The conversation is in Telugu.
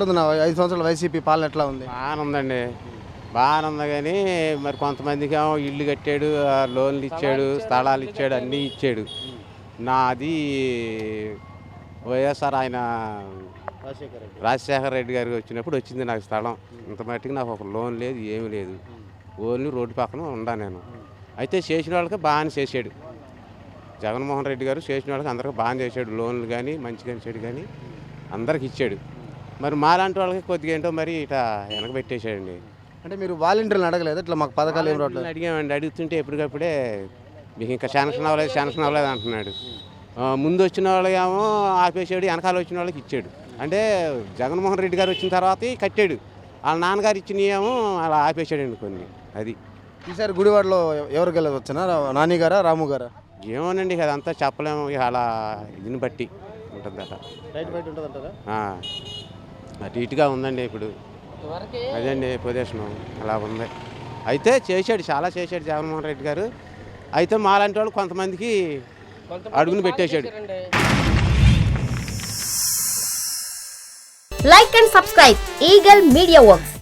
నా 5 సంవత్సరాల వైసీపీ పాలన ఎట్లా ఉంది? బాగానే ఉందండి. బాగానే ఉంది కానీ మరి కొంతమందికి ఏమో ఇల్లు కట్టాడు, లోన్లు ఇచ్చాడు, స్థలాలు ఇచ్చాడు, అన్నీ ఇచ్చాడు. నాది వైఎస్ఆర్ ఆయన రాజశేఖర రెడ్డి గారు వచ్చినప్పుడు వచ్చింది నాకు స్థలం. ఇంత మట్టికి నాకు ఒక లోన్ లేదు, ఏమీ లేదు. ఓన్లీ రోడ్డు పక్కన ఉండా నేను. అయితే చేసిన వాళ్ళకి బాగానే చేసాడు జగన్మోహన్ రెడ్డి గారు. చేసిన వాళ్ళకి అందరికీ బాగానే చేశాడు. లోన్లు కానీ మంచిగా చెడు కానీ అందరికి ఇచ్చాడు. మరి మాలాంటి వాళ్ళకి కొద్దిగా ఏంటో మరి ఇట్లా వెనక పెట్టేశాడండి. అంటే మీరు వాలంటీర్లను అడగలేదు ఇట్లా మాకు పథకాలు ఏం రావట్లేదు? అడిగామండి. అడుగుతుంటే ఎప్పటికప్పుడే మీకు ఇంకా శాంక్షన్ అవ్వలేదు అంటున్నాడు. ముందు వచ్చిన వాళ్ళకేమో ఆపేసాడు, వెనకాల వచ్చిన వాళ్ళకి ఇచ్చాడు. అంటే జగన్మోహన్ రెడ్డి గారు వచ్చిన తర్వాత కట్టాడు. వాళ్ళ నాన్నగారు ఇచ్చినవేమో అలా ఆపేసాడండి కొన్ని. అది ఈసారి గుడివాడలో ఎవరు గెలవచ్చునా? నాని గారా, రాము గారా? ఏమోనండి, అదంతా చెప్పలేము. అలా ఇదిని బట్టి ఉంటుంది అలా. రైట్ బయట ఉంటుందంటారా? అటు ఇటుగా ఉందండి ఇప్పుడు. అదండి పొజిషను అలా ఉంది. అయితే చేశాడు, చాలా చేశాడు జగన్మోహన్ రెడ్డి గారు. అయితే మాలాంటి వాళ్ళు కొంతమందికి అడుగుని పెట్టేశాడు. Like and subscribe Eagle Media Works.